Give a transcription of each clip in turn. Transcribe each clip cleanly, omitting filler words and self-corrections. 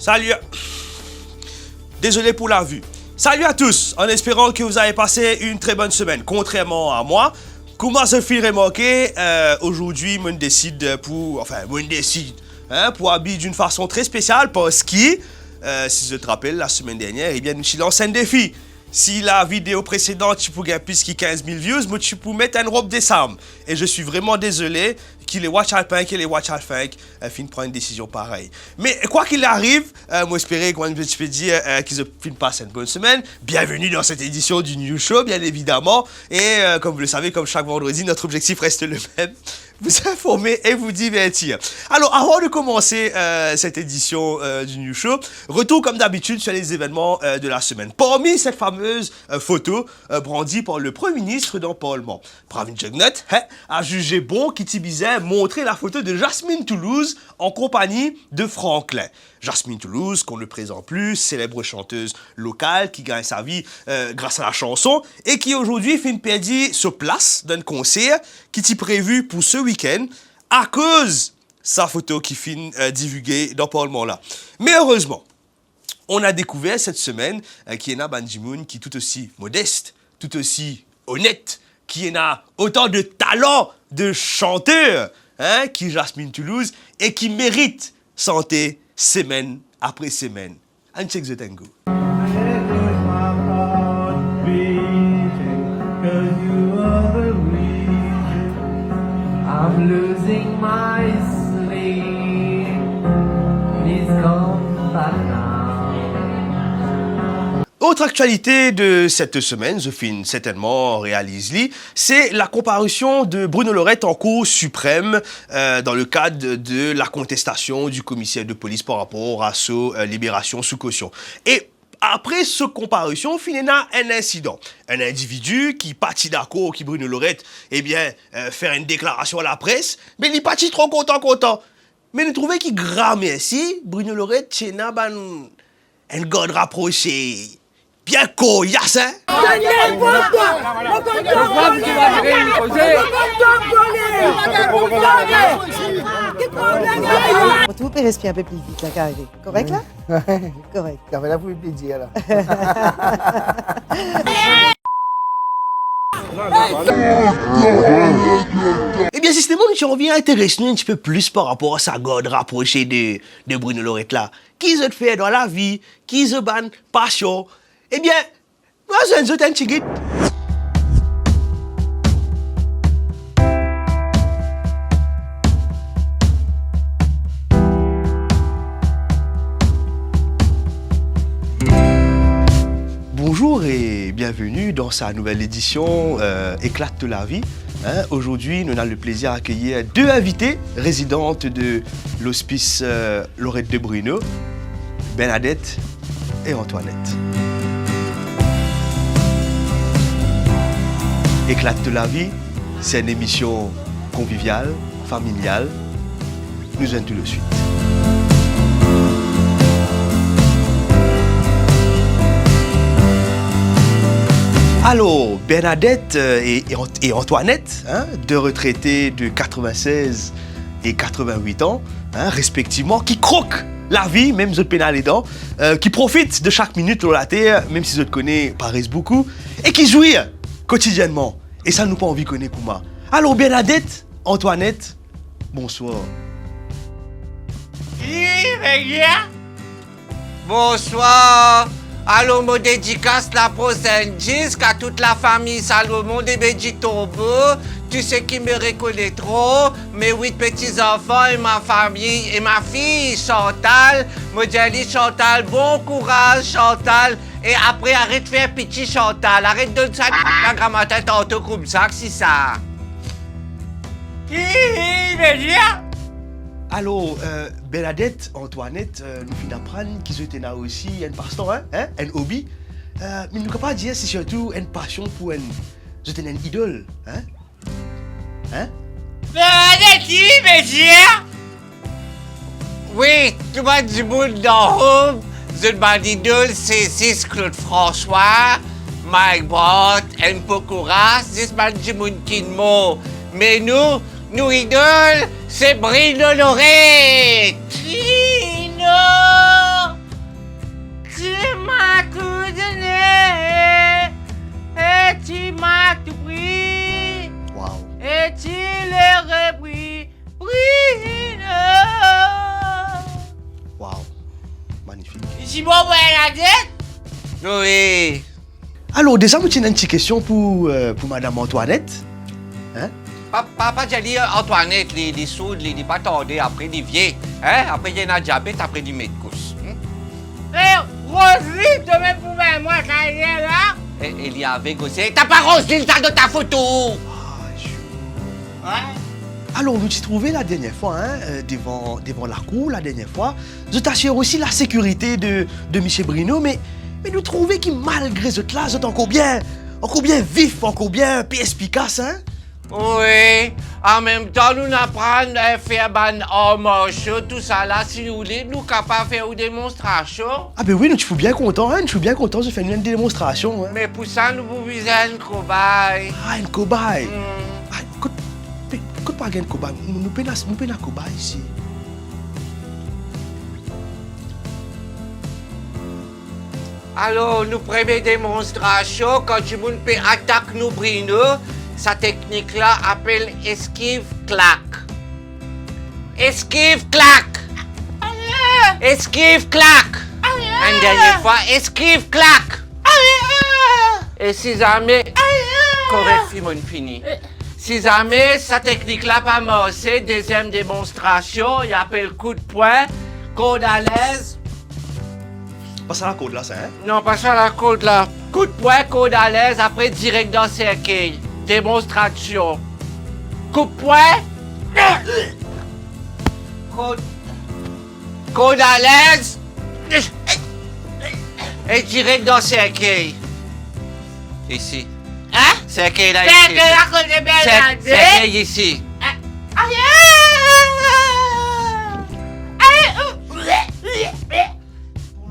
Salut. Désolé pour la vue. Salut à tous, en espérant que vous avez passé une très bonne semaine. Contrairement à moi, comment se fait remarquer, aujourd'hui, je décide pour habiller d'une façon très spéciale parce que, si je te rappelle, la semaine dernière, eh bien, nous avons lancé un défi. Si la vidéo précédente, tu pouvais gagner plus que 15 000 views, moi, tu peux mettre une robe décembre. Et je suis vraiment désolé que les Watch Alpin et les Watch Alpin finissent prendre une décision pareille. Mais quoi qu'il arrive, moi, j'espère que je peux dire qu'ils finissent passer une bonne semaine. Bienvenue dans cette édition du New Show, bien évidemment. Et comme vous le savez, comme chaque vendredi, notre objectif reste le même. Vous informer et vous divertir. Alors, avant de commencer cette édition du New Show, retour comme d'habitude sur les événements de la semaine. Parmi cette fameuse photo brandie par le Premier ministre dans le Parlement, Pravin Jugnut a jugé bon Kitty Bizet montrer la photo de Jasmine Toulouse en compagnie de Franklin. Jasmine Toulouse, qu'on ne présente plus, célèbre chanteuse locale qui gagne sa vie grâce à la chanson et qui aujourd'hui fait une perdue sur place d'un concert qui est prévu pour ce week-end à cause sa photo qui finit divulguée dans le Parlement là. Mais heureusement, on a découvert cette semaine qu'il y en a Banjimoun qui est tout aussi modeste, tout aussi honnête, qui en a autant de talent de chanteur qui Jasmine Toulouse et qui mérite santé semaine après semaine. And check the tango. I'm losing my sleep. Please come back now. Autre actualité de cette semaine, je finis certainement réalise-li, c'est la comparution de Bruno Lorette en Cour suprême dans le cadre de la contestation du commissaire de police par rapport à sa libération sous caution. Et après cette comparution, il y a un incident. Un individu qui partit d'accord, qui Bruno Lorette, faire une déclaration à la presse, mais il est parti trop content. Mais il trouvait qu'il gramme ici, Bruno Lorette, c'est un garde rapproché. Bien coriace, hein? Vous pouvez respirer un peu plus vite, là, carré. Correct, là? Correct. Là, vous pouvez dire, là. Eh bien, justement, je reviens à intéresser un petit peu plus par rapport à sa garde rapprochée de Bruno Lorette là. Qui se fait dans la vie, qui se ban passion. Eh bien, moi, j'ai un petit guide. Bonjour et bienvenue dans sa nouvelle édition Éclate de la vie. Aujourd'hui, nous avons le plaisir d'accueillir deux invités résidentes de l'hospice Lorette de Bruno, Bernadette et Antoinette. Éclate de la vie, c'est une émission conviviale, familiale. Nous allons tout de suite. Alors, Bernadette et Antoinette, deux retraités de 96 et 88 ans, respectivement, qui croquent la vie, même si vous pénal les dents, qui profitent de chaque minute sur la terre, même si vous connaissez paraissent beaucoup, et qui jouent quotidiennement. Et ça nous pas envie de connaître pour moi. Alors, Bernadette, Antoinette, bonsoir. Bonsoir. Alors, mon dédicace la prochaine disque à toute la famille Salomon des Béditombo. Tu sais qui me reconnaît trop, mes 8 petits-enfants et ma famille et ma fille Chantal. Moi, dis Chantal, bon courage Chantal. Et après, arrête de faire petit Chantal. Arrête de ça la grammaire tantôt comme ça, que c'est ça. Alors, Bernadette, Antoinette, nous finissons d'apprendre qu'ils étaient là aussi, un passe-temps, un hobby. Mais nous ne pouvons pas dire c'est surtout une passion pour une idole, Bernadette, monsieur! Oui, tout le monde du monde dans Home. Une bande idole, c'est Claude François, Mike Brown, Mpokora, c'est bande du monde qui mot. Mais nous idoles, c'est Bruno Lorette. Trino! tu m'as tout donné, et tu m'as tout pris, Wow. et tu le repris, Bruno. Wow. Magnifique. Ici, bon, Bernadette? Oui. Alors, déjà, vous avez une petite question pour Madame Antoinette. Hein? Papa, j'ai dit Antoinette, les soudes, les pas tordés, après les vieux. Hein? Après, il y a un diabète, après, il met de couche. Roselyne, tu même pour moi, ça y est là? Il y avait gossé. T'as pas Roselyne, ça de ta photo! Ah, alors, vous avez trouvé la dernière fois, hein, devant la cour, la dernière fois, vous avez aussi la sécurité de M. Bruno, mais nous trouvez que malgré ce là, vous êtes encore bien vif, encore bien perspicace, hein? Oui, en même temps, nous apprenons à faire ban hommage, tout ça là, si vous voulez, nous capables de faire une démonstration. Ah ben oui, nous sommes bien contents, hein, nous sommes bien contents de faire une démonstration. Hein. Mais pour ça, nous vous visons un cobaye. Ah, une cobaye. Ah, écoute pas une cobaye, nous prenons un cobaye ici. Alors, nous première démonstration, quand tu peux attaquer nous Bruno, sa technique là appelle esquive-claque. Esquive-claque. Esquive-claque. Une dernière fois, esquive-claque. Et si jamais... Correct, Simone, fini. Si jamais sa technique là pas marché, deuxième démonstration, il appelle coup de poing, corde à l'aise. Pas ça la code là, ça, hein? Non, pas ça la corde là. Coup de poing, corde à l'aise, après direct dans le cercueil. Démonstration. Coup de poing. Corde à l'aise. Et direct dans le cercueil. Ici. Hein? Cercueil là, ici. Cercueil ici.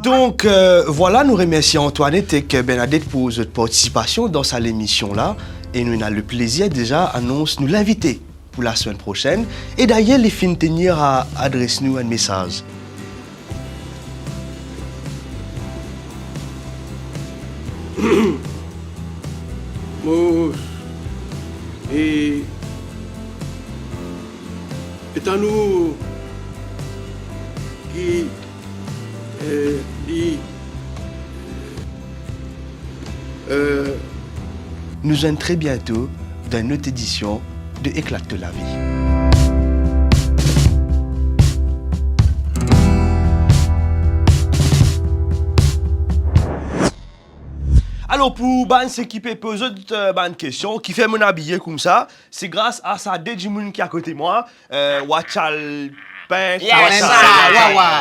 Donc voilà, nous remercions Antoinette et Bernadette pour votre participation dans cette émission là. Et nous avons le plaisir déjà annonce nous l'inviter pour la semaine prochaine. Et d'ailleurs, les fins tenir à adresser nous un message. Bon, et étant nous qui dit Nous sommes très bientôt dans une autre édition de Éclate de la vie. Alors pour ban s'équiper poser une question qui fait mon habillé comme ça, c'est grâce à sa Dejimoun qui est à côté de moi, Wachal Pain,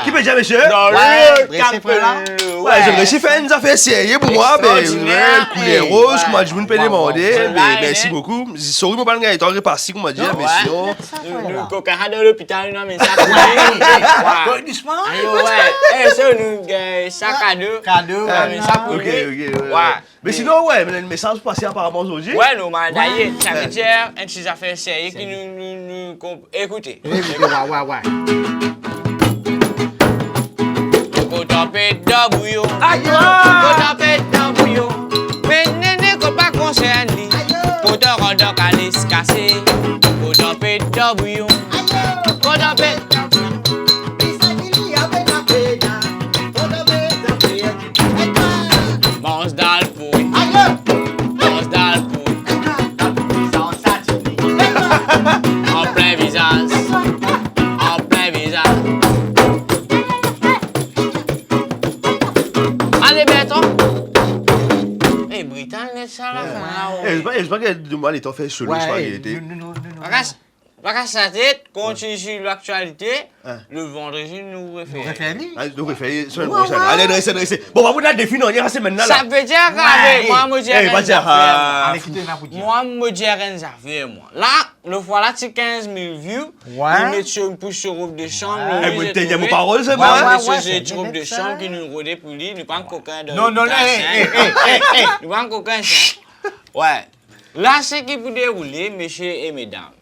qui peut dire monsieur? Ouais, j'aimerais si faire une affaire sérieuse pour moi, couleur rose, comment je vous peux demander, merci beaucoup. Sorry, mon ban est en reparti, comment dire, mais sinon. Nous, coca dans l'hôpital, non, mais ça pour lui. Doucement. Ouais, ça, nous, ça cadeau. Mais ça pour lui. Ok. Mais sinon, ouais, le message passé apparemment aujourd'hui. Ouais, nous, d'ailleurs, ça veut dire une petite affaire sérieuse qui nous écoutez. Ouais. Go taper dans bouillon. Go taper dans bouillon. Mais néné, qu'on pas concerné. Pour te rendre calice cassé. Go taper dans bouillon. Go taper. Mange dans le pouille. Mange dans le pouille. En plein visage. En plein visage. Allez, Bertrand. Eh, Britannique, ça la fin là. Je pense que demain, il t'en fait chelou, je crois qu'il était. Vacances sa tête, continue sur l'actualité. Le vendredi, nous référons. Donc, il fait semaine prochaine. Allez, dressez. Bon, on va vous définir, on ira semaine là. Ça veut dire qu'avec moi, je me dis rien à Allez, moi, je me dis rien à faire, moi. Là, le voilà, c'est 15 000 views. Ils mettent sur une pousse sur robe de chambre. Eh, vous tenez vos paroles, c'est bon? C'est une robe de chambre qui nous rodait pour lui. Nous pas un coquin de. Non, Nous pas un coquin, ça. Ouais. Là, c'est qui peut dérouler, messieurs et mesdames.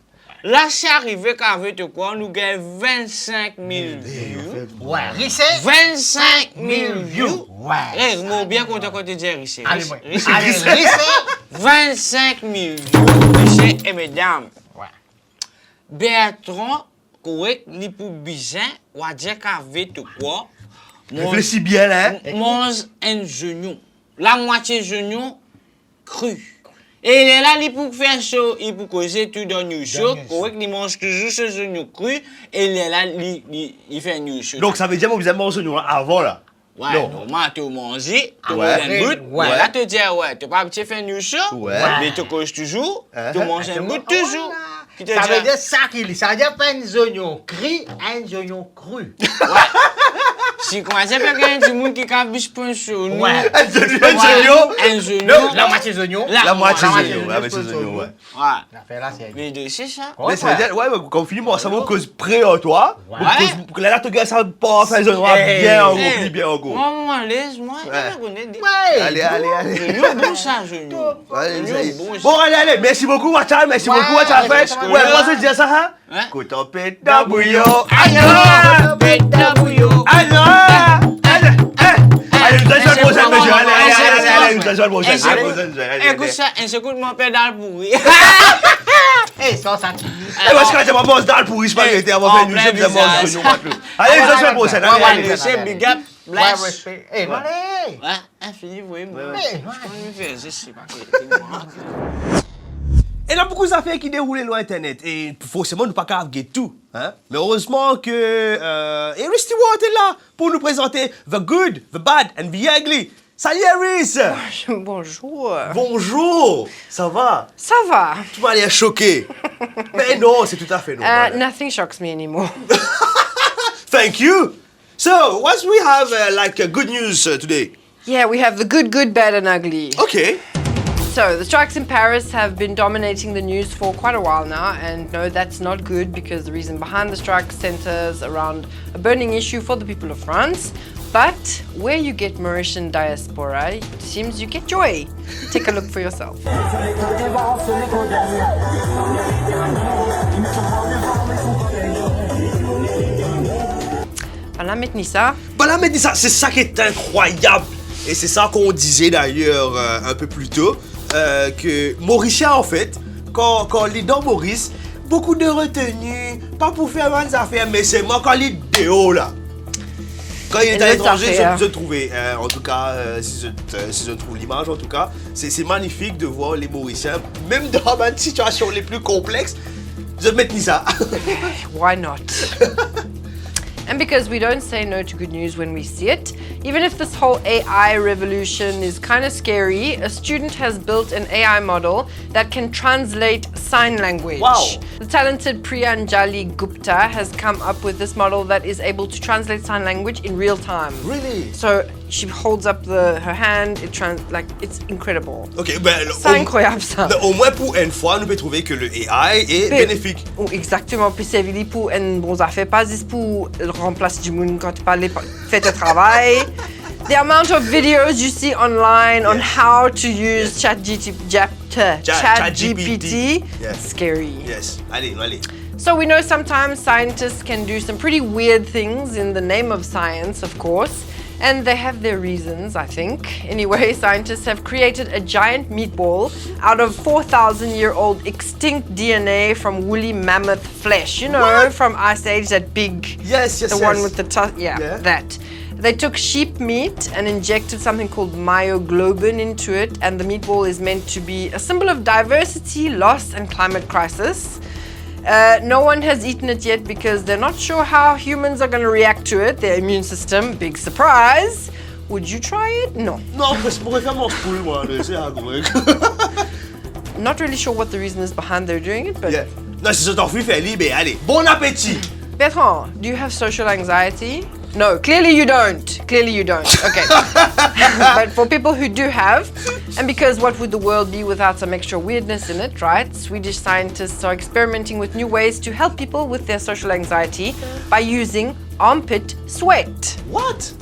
Là, c'est arrivé qu'avec quoi, nous gagnons 25 000 views. Ouais, Rissé. 25 000 views. Ouais. Eh, moi, bien content quand tu dis Rissé. Allez, ouais. Rissé. Allez, Rissé. 25 000 views, messieurs et mesdames. Ouais. Bertrand, correct, li pour bizarre, ou à dire qu'avec quoi, Réfléchis bien là. mange un genou. La moitié genou cru. Et il est là, il pour faire chaud, il pour causer tout dans nous chaud, correct, il mange toujours ce genou cru, et il est là, il fait nous chaud. Donc ça veut dire que vous avez mangé nous avant là. ouais, non. normal, tu manges, tu Ouais. manges un bout, Ouais. là, tu dis, ouais, tu pas petit faire nous chaud, Ouais. mais tu causes toujours, Hein? tu manges un bout toujours. Qui te Ça dit, veut dire ça qu'il dit. Ça veut dire pas un oignon gris, un oignon cru. si comment ça peut qu'il y a du monde qui cabiche pour un chaud, nous, Ouais. Un genou. un genou, Non, la moitié oignon. La moitié moitié genou. genou, Ouais, mais c'est c'est genou, ouais. ouais. L'affaire là, c'est. Mais de c'est ça. Mais ça veut dire, ouais, mais quand on finit, moi, ça va cause près en toi. Ouais. Donc là, tu gagnes ça pas faire genou Hey. bien en gros, Eh, pli bien en gros. moi, laisse-moi, Ouais. je connais des... Ouais. Allez, allez, allez. Genou, bon ça, genou. Allez, Genou, ça y est. bon ça. Bon, allez, allez, merci beaucoup, Mathieu, merci Ouais, beaucoup, Mathieu. parce que Ouais, là- moi, je dis ça, hein? Hein? Quand on pète dans bouillon. Alors, bête de bouillon. Alors, allez, allez, nous allons le prochain, monsieur. Allez, allez, allez, Allez, allez, nous allons le prochain. allez, Allez, écoute ça, un secours de mon pédale pourri. Eh, ça, ça. Et moi, je crois que je m'avance dans le pourri, je pas arrêter avant de faire une chose, je m'avance sur nous. Allez, nous allons le prochain. Allez, allez. C'est big up, Ouais, bless. respect. Eh, allez. Ouais, infini, oui, moi. Eh, Je peux me faire, je sais pas. Et là, beaucoup d'affaires qui déroulent sur Internet. Et forcément, nous ne pouvons pas garder tout. Hein? Mais heureusement que Harry Stewart est là pour nous présenter The Good, The Bad and The Ugly. Salut Harris! Bonjour. Bonjour! Ça va? Ça va? Tu m'as l'air choqué. Mais non, c'est tout à fait normal. Nothing shocks me anymore. Thank you! So, what we have good news today? Yeah, we have the good, bad, and ugly. Okay. So, the strikes in Paris have been dominating the news for quite a while now, and no, that's not good because the reason behind the strike centers around a burning issue for the people of France. But where you get Mauritian diaspora, it seems you get joy. Take a look for yourself. Voilà, maintenant ça. Voilà, mais ça, c'est ça qui est incroyable. Et c'est ça qu'on disait d'ailleurs un peu plus tôt. Que Mauricien, en fait, quand les dans Maurice, beaucoup de retenue, pas pour faire des affaires, mais c'est moi quand les déo là. Quand il est à Les l'étranger, affaires. je trouvais, en tout cas, si je trouve l'image, en tout cas, c'est magnifique de voir les Mauriciens, même dans des situations les plus complexes, je mets ça. Why not? And because we don't say no to good news when we see it, even if this whole AI revolution is kind of scary, a student has built an AI model that can translate sign language. Wow. The talented Priyanjali Gupta has come up with this model that is able to translate sign language in real time. Really? So she holds up her hand, it's incredible. Ok, ben, C'est incroyable ça. au moins pour une fois, nous pouvons trouver que le AI est bénéfique. Oh, exactement. Puis c'est venu pour une bonne affaire, pas juste pour remplacer du monde quand tu parles, fais ton travail. The amount of videos you see online on how to use ChatGPT, Yes. scary. Yes, allez, allez. So we know sometimes scientists can do some pretty weird things in the name of science, of course. And they have their reasons, I think. Anyway, scientists have created a giant meatball out of 4,000-year-old extinct DNA from woolly mammoth flesh. You know, from Ice Age, that big... Yes, The one with the... Yeah. that. They took sheep meat and injected something called myoglobin into it, and the meatball is meant to be a symbol of diversity, loss, and climate crisis. No one has eaten it yet because they're not sure how humans are going to react to it. Their immune system, big surprise. Would you try it? No. Non, je pourrais faire mon spool, moi, c'est agréable. Not really sure what the reason is behind their doing it, but... Yeah. Non, si je t'en fais faire libre, allez, bon appétit! Bertrand, do you have social anxiety? No, clearly you don't. Clearly you don't. Okay. But for people who do have, and because what would the world be without some extra weirdness in it, right? Swedish scientists are experimenting with new ways to help people with their social anxiety by using armpit sweat. What?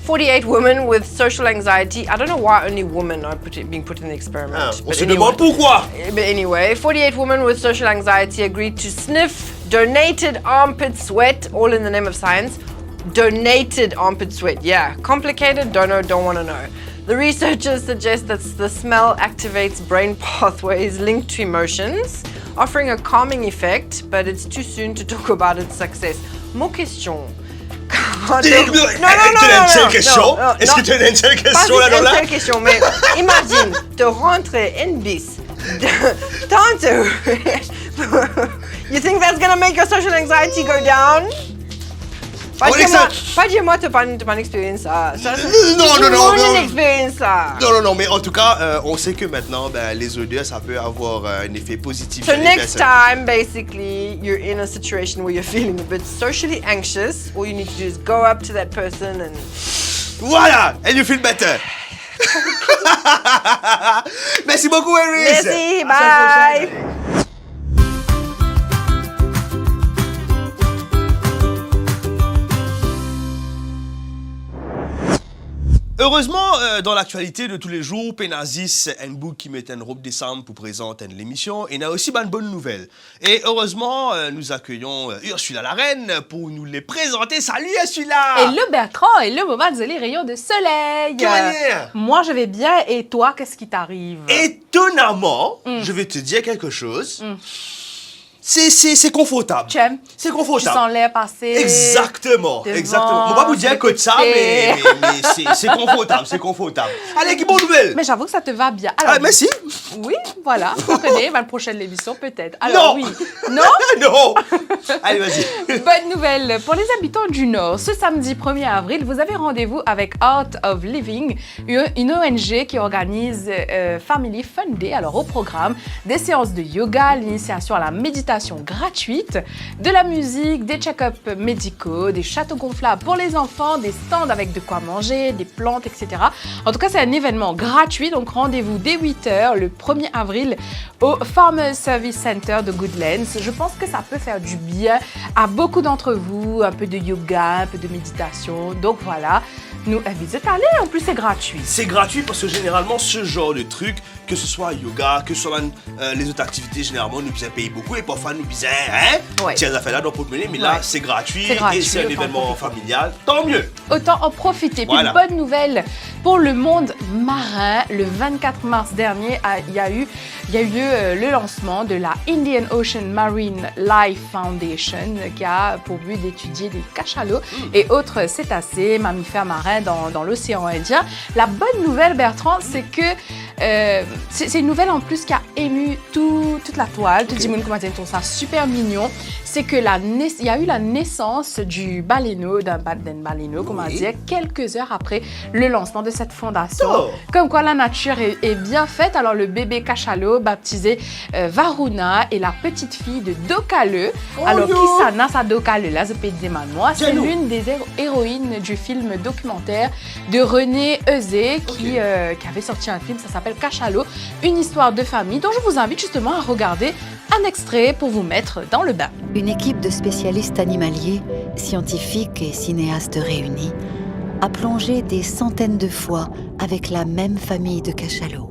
48 women with social anxiety. I don't know why only women are being put in the experiment. Ah, on but se demande pourquoi. But anyway, 48 women with social anxiety agreed to sniff donated armpit sweat, all in the name of science. Donated armpit sweat, yeah. Complicated, don't know, don't want to know. The researchers suggest that the smell activates brain pathways linked to emotions, offering a calming effect, but it's too soon to talk about its success. Mon question. Tu as une seule question? Est-ce que tu as une seule question là-dedans? Pas une seule question, mais imagine, te rentrer en bis, tantôt. You think that's gonna make your social anxiety go down? Pas dis-moi, t'as pas une expérience ça. Non. Une expérience ça. Non, mais en tout cas, on sait que maintenant, les odeurs, ça peut avoir un effet positif. So sur les next personnes. time, basically, you're in a situation where you're feeling a bit socially anxious, all you need to do is go up to that person and... Voilà, and you feel better. Merci beaucoup, Eris. Merci, bye. Heureusement, dans l'actualité de tous les jours, Penazis Nbouk qui met une robe décembre pour présenter l'émission. Et il y a aussi une bonne nouvelle. Et heureusement, nous accueillons Ursula la reine pour nous les présenter. Salut Ursula! Hello Bertrand, hello maman, désolé, rayon de soleil. Moi je vais bien et toi, qu'est-ce qui t'arrive? Étonnamment, je vais te dire quelque chose. C'est confortable. Tu aimes? C'est confortable. Tu sens l'air passer. Exactement. On va vous dire que de ça, mais c'est confortable. Allez, qui bonne nouvelle? Mais j'avoue que ça te va bien. Alors, merci. Oui, voilà. Vous connaissez, la prochaine émission peut-être. Alors non. Oui. Non? Non. Allez, vas-y. Bonne nouvelle. Pour les habitants du Nord, ce samedi 1er avril, vous avez rendez-vous avec Art of Living, une ONG qui organise Family Fun Day. Alors au programme, des séances de yoga, l'initiation à la méditation gratuite, de la musique, des check-ups médicaux, des châteaux gonflables pour les enfants, des stands avec de quoi manger, des plantes, etc. En tout cas, c'est un événement gratuit, donc rendez-vous dès 8h le 1er avril au Farmers Service Center de Goodlands. Je pense que ça peut faire du bien à beaucoup d'entre vous, un peu de yoga, un peu de méditation. Donc voilà, nous invitons à aller, en plus c'est gratuit. C'est gratuit parce que généralement, ce genre de truc, que ce soit yoga, que ce soit les autres activités, généralement, nous besoin payer beaucoup et parfois nous besoin, Ouais. tiens, ça fait là dans pour te mener, mais là, Ouais. c'est gratuit C'est et c'est un autant événement profiter. familial. Tant mieux. Autant en profiter. Puis Voilà. bonne nouvelle pour le monde marin. Le 24 mars dernier, il y a eu lieu le lancement de la Indian Ocean Marine Life Foundation qui a pour but d'étudier des cachalots et autres cétacés, mammifères marins dans l'océan Indien. La bonne nouvelle, Bertrand, c'est que c'est une nouvelle en plus qui a ému toute la toile. Tout le monde commence à trouver ça super mignon. C'est que il y a eu la naissance du baleineau, d'un baleineau, comment dire, quelques heures après le lancement de cette fondation. Oh. Comme quoi la nature est bien faite. Alors le bébé cachalot baptisé Varuna et la petite fille de Dokale. Alors qui ça n'a sa Dokale là, je peux dire moi, c'est l'une des héroïnes du film documentaire de René Euzé qui avait sorti un film, ça s'appelle Cachalot, une histoire de famille dont je vous invite justement à regarder un extrait pour vous mettre dans le bain. Une équipe de spécialistes animaliers, scientifiques et cinéastes réunis a plongé des centaines de fois avec la même famille de cachalots.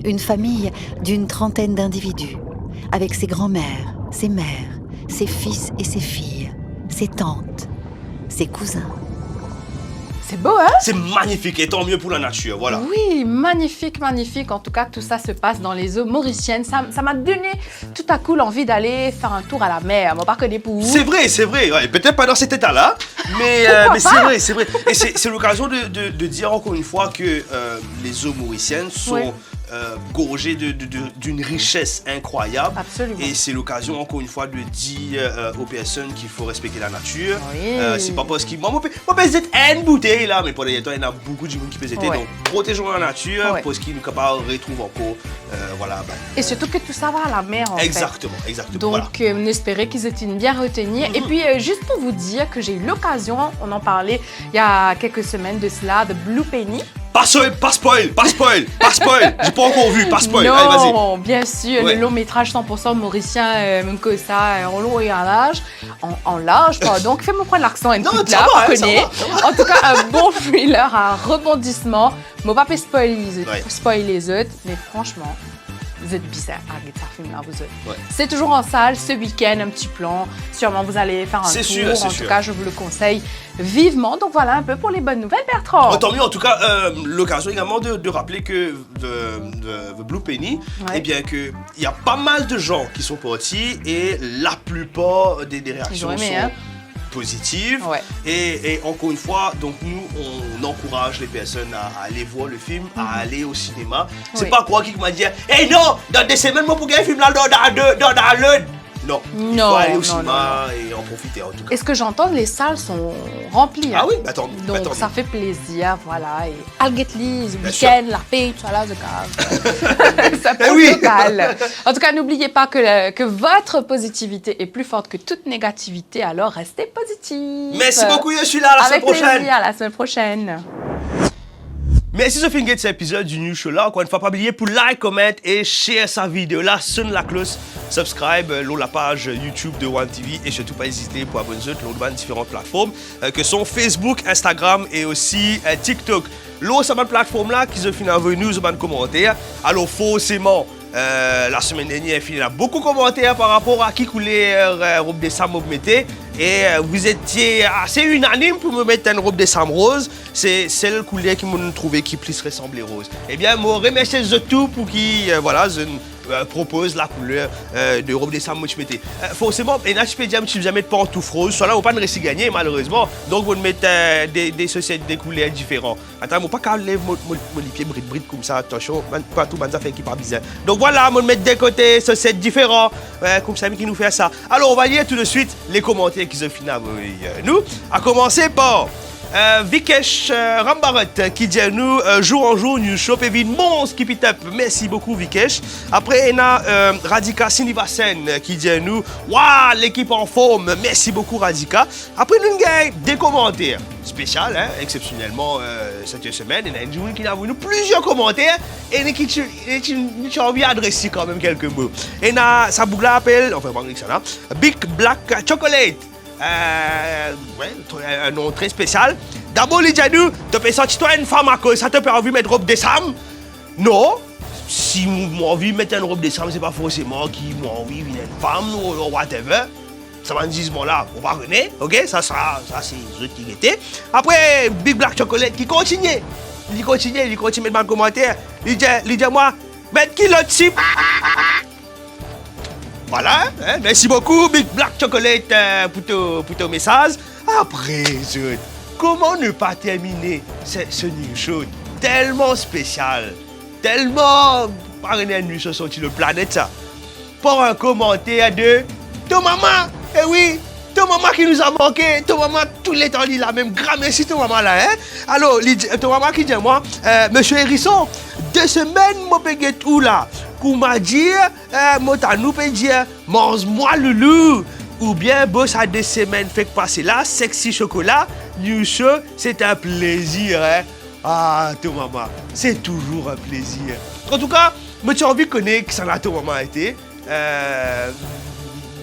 Une famille d'une trentaine d'individus, avec ses grands-mères, ses mères, ses fils et ses filles, ses tantes, ses cousins. C'est beau, hein? C'est magnifique et tant mieux pour la nature, voilà. Oui, magnifique, magnifique. En tout cas, tout ça se passe dans les eaux mauriciennes. Ça m'a donné tout à coup l'envie d'aller faire un tour à la mer. Moi, pas que des poux. C'est vrai. Ouais, peut-être pas dans cet état-là, mais c'est vrai. Et c'est l'occasion de dire encore une fois que les eaux mauriciennes sont... Ouais. Gorgées d'une richesse incroyable. Absolument. Et c'est l'occasion, encore une fois, de dire aux personnes qu'il faut respecter la nature. Oui. C'est pas parce qu'il... Moi, je peux être une bouteille, là, mais pour les temps, il y a beaucoup de gens qui peuvent être. Ouais. Donc, protégeons la nature Ouais. parce qu'ils nous capables de retrouver encore... voilà. Et surtout que tout ça va à la mer, en fait. Exactement. Donc, Voilà. on espérait qu'ils étaient bien retenus. Et puis, juste pour vous dire que j'ai eu l'occasion, on en parlait il y a quelques semaines de cela, de Blue Penny. Pas spoil. J'ai pas encore vu, pas spoil. Non, Allez, vas-y. bien sûr, Ouais. le long métrage 100% mauricien, même que ça, en long et en large. En large, pardon. Fais-moi prendre l'accent un Non, petit peu ça là, va, on hein, ça connaît. va, ça va. En tout cas, un bon thriller, un rebondissement. Moi, pas Ouais. spoiler les autres, mais franchement, vous êtes bizarre à regarder ce film-là, vous autres. Ouais. C'est toujours en salle, ce week-end, un petit plan. Sûrement, vous allez faire un C'est tour. sûr, c'est en sûr. tout cas, je vous le conseille vivement. Donc voilà un peu pour les bonnes nouvelles, Bertrand. Oh, tant mieux, en tout cas, l'occasion également de rappeler que The Blue Penny, Ouais. eh bien que il y a pas mal de gens qui sont partis et la plupart des Ils réactions ont aimé, sont hein. positives. Ouais. Et encore une fois, donc nous, on encourage les personnes à aller voir le film, à aller au cinéma. C'est Oui. pas quoi qui m'a dit « Hey non, dans des semaines, moi, pour gagner un film là, dans le... » Non, il faut Non, aller au non, cinéma et en profiter en tout cas. Et ce que j'entends, les salles sont remplies. Ah hein. oui, bah tant Donc mieux. ça fait plaisir, voilà. Et Algetli, le Bien week-end, la paix, tout ça là, ça peut oui. total. En tout cas, n'oubliez pas que votre positivité est plus forte que toute négativité, alors restez positif. Merci beaucoup, je suis là, à la semaine Avec prochaine. plaisir, à la semaine prochaine. Merci de finir cet épisode du New Show là. Encore une fois, pas oublier pour like, comment et share sa vidéo là. Sonne la cloche, subscribe, la page YouTube de One TV et surtout pas hésiter pour abonner à différentes plateformes que sont Facebook, Instagram et aussi TikTok. L'autre, c'est une plateforme là qui se finit envoyer nous dans les commentaires. Alors forcément, la semaine dernière, il y a beaucoup de commentaires par rapport à qui couleur robe de Sam vous mettez. Et vous étiez assez unanime pour me mettre une robe de Sam rose. C'est celle couleur qui m'a trouvé qui plus ressemblait rose. Eh bien, je remercie de tout pour qui propose la couleur de robe de Sam que je mettais. Forcément, et là, je peux dire que je ne vais mettre pantoufles roses. Soit là, on ne va pas réussir à gagner, malheureusement. Donc, vous mettez des sociétés de couleurs différentes. Attends, je ne vais pas caler mon pied bride comme ça. Attention, pas tout le monde fait qui pas bizarre. Donc, voilà, je vais mettre des côtés sociétés différents. Comme ça, qui nous fait ça. Alors, on va lire tout de suite les commentaires qui se finissent avec nous. À commencer par Vikesh Rambarat qui dit à nous jour en jour nous shop et vide monstre qui pit up. Merci beaucoup Vikesh. Après il y a Radhika Sinivasen qui dit à nous waouh l'équipe en forme. Merci beaucoup Radhika. Après nous avons des commentaires spéciaux hein, exceptionnellement cette semaine. Il y a une journée qui a nous plusieurs commentaires et nous avons envie d'adresser quand même quelques mots. Et il y a Sabougla appelle enfin pas ça là Big Black Chocolate. Un nom très spécial. D'abord, les Djanou, tu peux sentir toi une femme à cause, ça te peut envie de mettre robe de Sam? Non. Si moi envie de mettre une robe de Sam, c'est pas forcément qui m'a envie de une femme ou whatever. Ça va dire là, on va renaître, ok? Ça c'est eux qui étaient. Après, Big Black Chocolate qui continue. Il continue de mettre dans le commentaire. Il dit moi, mettre qui l'autre type? Voilà, hein, merci beaucoup Big Black Chocolate pour ton message. Après, comment ne pas terminer ce New Show tellement spécial, tellement par une nuit sur le planète ça, pour un commentaire de ton maman, eh oui, ton maman qui nous a manqué, ton maman tous les temps il a même grand merci ton maman là, hein. Alors, ton maman qui dit moi, Monsieur Hérisson, 2 semaines moi pégué tout là. Qu'on m'a dit, moi t'as nous peut dire, mange-moi loulou. Ou bien, boss à 2 semaines, fait que passer là, sexy chocolat, New Show, c'est un plaisir, hein. Ah, ton maman, c'est toujours un plaisir. En tout cas, moi tu as envie de connaître que ça là ton maman a été.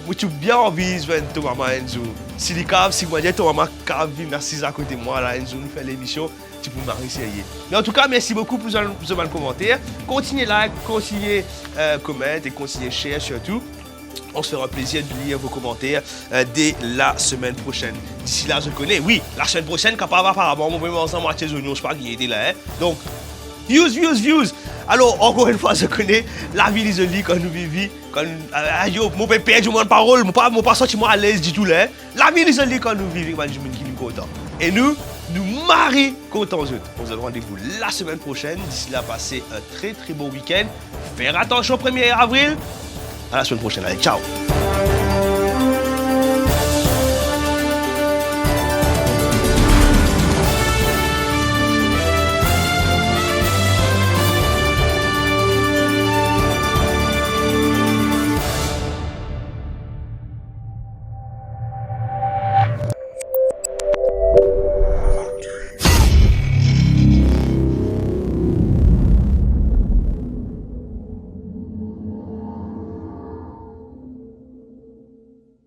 Moi tu as bien envie de ton maman Enzo. Si les caves, si moi dis ton maman cave, merci à côté de moi là, Enzo nous fait l'émission. Tu peux m'arrêter. Mais en tout cas, merci beaucoup pour ce bon commentaire. Continuez like, continuez comment et continuez share surtout. On se fera plaisir de lire vos commentaires dès la semaine prochaine. D'ici là, je connais, oui, la semaine prochaine, capable apparemment, on va ensemble moitié des oignons, je sais pas qui était là. Hein? Donc, views. Alors, encore une fois, je connais la vie des oignons quand nous vivons. Quand mon père perd mon parole, mon pas sortir moi à l'aise du tout là. Hein? La vie des oignons quand nous vivons, je suis content. Et nous marie contents autres. On se donne rendez-vous la semaine prochaine. D'ici là, passez un très très beau week-end. Faire attention au 1er avril. À la semaine prochaine. Allez, ciao.